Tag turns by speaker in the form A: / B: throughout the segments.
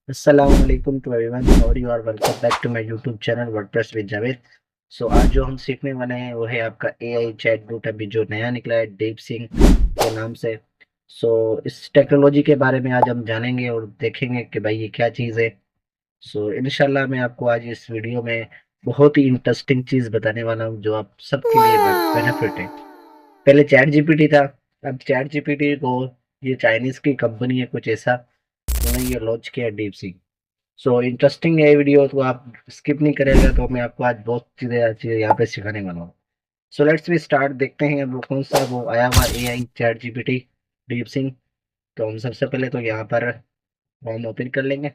A: Assalamualaikum to everyone. How are you are welcome back to my YouTube channel WordPress with Javed. सो आज जो हम सीखने वाले हैं वो है आपका एआई चैटबॉट अभी जो नया निकला है डीप सिंक के नाम से। सो इस टेक्नोलॉजी के बारे में आज हम जानेंगे और देखेंगे कि भाई ये क्या चीज़ है। सो इंशाल्लाह मैं आपको आज इस वीडियो में बहुत ही इंटरेस्टिंग चीज़ बताने वाला हूँ जो आप सबके लिए बेनिफिट है। पहले चैट जीपीटी था, अब चैट जीपीटी को ये चाइनीज की कंपनी है कुछ ऐसा, उन्होंने ये लॉन्च किया डीप सिंक। सो इंटरेस्टिंग है वीडियो, तो आप स्किप नहीं करेगा तो मैं आपको आज बहुत चीज़ें यहाँ पे सिखाने वाला हूँ। सो लेट्स वी स्टार्ट, देखते हैं वो कौन सा वो आया हुआ AI chat GPT deep seek. तो हम सबसे पहले तो यहाँ पर फॉर्म ओपन कर लेंगे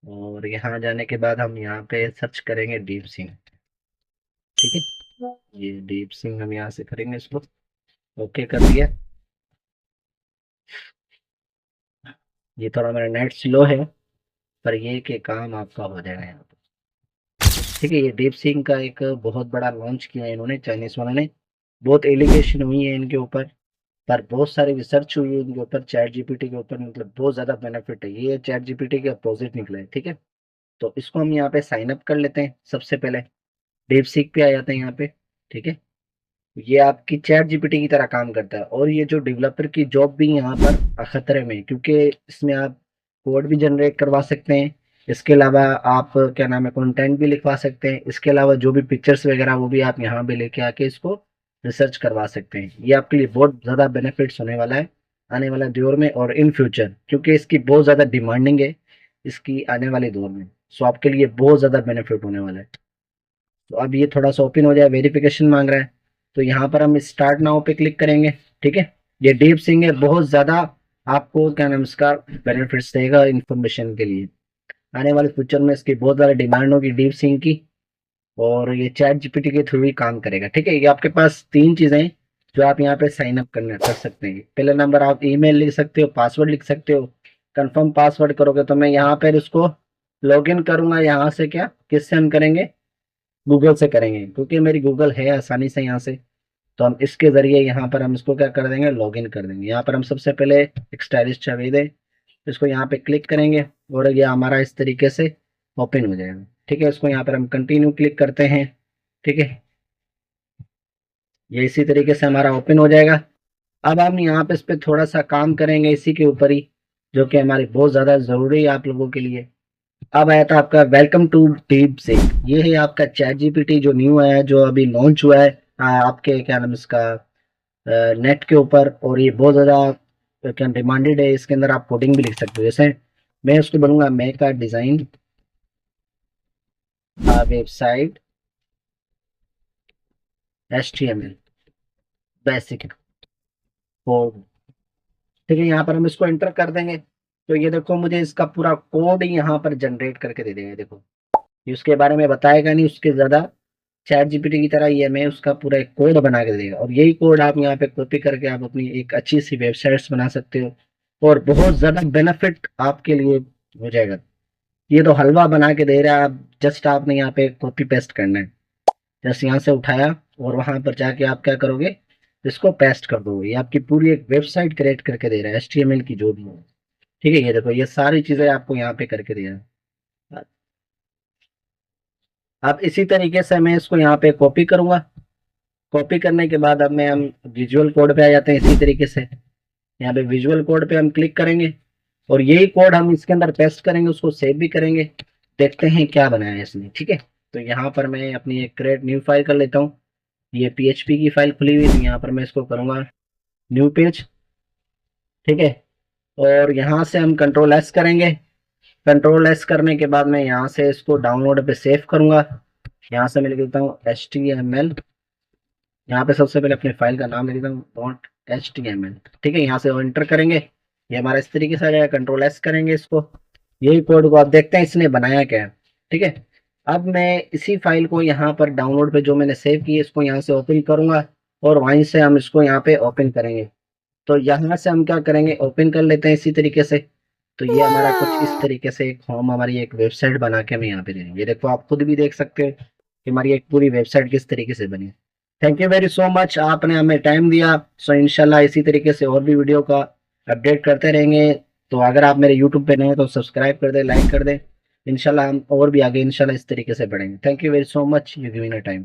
A: और यहाँ जाने के बाद हम यहाँ पे सर्च करेंगे डीप सिंक। ठीक है, ये डीप सिंक हम यहाँ से करेंगे इसको। ओके कर दिया। ये थोड़ा मेरा नेट स्लो है पर ये कि काम आपका हो जाएगा यहाँ पे। ठीक है, ये डीप सिंक का एक बहुत बड़ा लॉन्च किया है इन्होंने, चाइनीज वालों ने। बहुत एलिगेशन हुई है इनके ऊपर, पर बहुत सारी रिसर्च हुई है इनके ऊपर, चैट जीपीटी के ऊपर, मतलब बहुत ज्यादा बेनिफिट है। ये चैट जीपीटी के अपोजिट निकला है। ठीक है, तो इसको हम यहाँ पे साइन अप कर लेते हैं। सबसे पहले डीप सीक पे आ जाते हैं यहाँ पे। ठीक है, ये आपकी चैट जीपीटी की तरह काम करता है और ये जो डेवलपर की जॉब भी यहाँ पर खतरे में है, क्योंकि इसमें आप कोड भी जनरेट करवा सकते हैं। इसके अलावा आप क्या नाम है कंटेंट भी लिखवा सकते हैं। इसके अलावा जो भी पिक्चर्स वगैरह वो भी आप यहाँ पे लेके आके इसको रिसर्च करवा सकते हैं। ये आपके लिए बहुत ज़्यादा बेनिफिट्स होने वाला है आने वाले दौर में और इन फ्यूचर, क्योंकि इसकी बहुत ज़्यादा डिमांडिंग है इसकी आने वाले दौर में। सो आपके लिए बहुत ज़्यादा बेनिफिट होने वाला है। तो अब ये थोड़ा सा ओपन हो जाए, वेरिफिकेशन मांग रहा है, तो यहाँ पर हम स्टार्ट नाउ पे क्लिक करेंगे। ठीक है, ये डीप सिंह है, बहुत ज़्यादा आपको क्या नाम इसका बेनिफिट्स देगा इन्फॉर्मेशन के लिए। आने वाले फ्यूचर में इसकी बहुत ज़्यादा डिमांड होगी डीप सिंह की, और ये चैट जीपीटी के थ्रू ही काम करेगा। ठीक है, ये आपके पास तीन चीज़ें हैं जो आप यहाँ पे साइन अप करना कर सकते हैं। पहले नंबर आप ईमेल लिख सकते हो, पासवर्ड लिख सकते हो। कंफर्म पासवर्ड करोगे तो मैं यहाँ पर इसको लॉग इन करूंगा। यहाँ से क्या किससे हम करेंगे, गूगल से करेंगे, क्योंकि मेरी गूगल है आसानी से यहाँ से। तो हम इसके जरिए यहाँ पर हम इसको क्या कर देंगे, लॉगिन कर देंगे। यहाँ पर हम सबसे पहले एक स्टाइलिश छवि दें, इसको यहाँ पे क्लिक करेंगे और ये हमारा इस तरीके से ओपन हो जाएगा। ठीक है, इसको यहाँ पर हम कंटिन्यू क्लिक करते हैं। ठीक है, ये इसी तरीके से हमारा ओपन हो जाएगा। अब हम यहाँ पे इस पे थोड़ा सा काम करेंगे इसी के ऊपर ही, जो कि हमारी बहुत ज़्यादा ज़रूरी है आप लोगों के लिए। अब आया था आपका वेलकम टू डीप सिंक। ये है आपका चैट जीपीटी जो न्यू आया है, जो अभी लॉन्च हुआ है आपके क्या नाम इसका नेट के ऊपर। और ये बहुत ज़्यादा क्या डिमांडेड है। इसके अंदर आप कोडिंग भी लिख सकते हो। जैसे मैं उसको बनूंगा मैं का design website HTML basic code. ठीक है, यहाँ पर हम इसको एंटर कर देंगे तो ये देखो मुझे इसका पूरा कोड यहाँ पर जनरेट करके दे देगा। देखो ये उसके बारे में बताएगा नहीं, उसके ज़्यादा चैट जीपीटी की तरह ये हमें उसका पूरा एक कोड बना के देगा, और यही कोड आप यहाँ पे कॉपी करके आप अपनी एक अच्छी सी वेबसाइट्स बना सकते हो और बहुत ज़्यादा बेनिफिट आपके लिए हो जाएगा। ये तो हलवा बना के दे रहा है, आप जस्ट आपने यहाँ पे कॉपी पेस्ट करना है। जस्ट यहाँ से उठाया और वहां पर जाके आप क्या करोगे, इसको पेस्ट कर दोगे। ये आपकी पूरी एक वेबसाइट क्रिएट करके दे रहा है HTML की जो भी है। ठीक है, ये देखो ये सारी चीजें आपको यहाँ पे करके दे रहा है। अब इसी तरीके से मैं इसको यहाँ पे कॉपी करूंगा। कॉपी करने के बाद अब मैं हम विजुअल कोड पे आ जाते हैं। इसी तरीके से यहाँ पे विजुअल कोड पे हम क्लिक करेंगे और यही कोड हम इसके अंदर पेस्ट करेंगे, उसको सेव भी करेंगे। देखते हैं क्या बनाया है इसने। ठीक है, तो यहाँ पर मैं अपनी एक क्रिएट न्यू फाइल कर लेता हूँ। ये PHP की फाइल खुली हुई थी, यहाँ पर मैं इसको करूँगा न्यू पेज। ठीक है, और यहाँ से हम कंट्रोल S करेंगे। कंट्रोल S करने के बाद मैं यहाँ से इसको डाउनलोड पे सेव करूँगा। यहाँ से मैं लिख देता हूँ HTML। यहाँ पे सबसे पहले अपने फाइल का नाम लिख देता हूँ .html। ठीक है, यहाँ से एंटर करेंगे, ये हमारा इस तरीके से आ जाएगा। कंट्रोल S करेंगे इसको, यही कोड को आप देखते हैं इसने बनाया क्या है। ठीक है, अब मैं इसी फाइल को यहाँ पर डाउनलोड पे जो मैंने सेव की है इसको यहाँ से ओपन करूंगा और वहीं से हम इसको यहाँ पे ओपन करेंगे। तो यहाँ से हम क्या करेंगे, ओपन कर लेते हैं इसी तरीके से। तो ये हमारा कुछ इस तरीके से एक होम, हमारी एक वेबसाइट बना के हमें यहाँ पे दे देंगे। ये देखो आप खुद भी देख सकते हो कि हमारी एक पूरी वेबसाइट किस तरीके से बनी है। Thank you very so much, आपने हमें टाइम दिया। सो इंशाल्लाह इसी तरीके से और भी वीडियो का अपडेट करते रहेंगे। तो अगर आप मेरे यूट्यूब पे नए हैं तो सब्सक्राइब कर दें, लाइक कर दें। इंशाल्लाह हम और भी आगे इंशाल्लाह इस तरीके से बढ़ेंगे। Thank you very so much, you giving a time.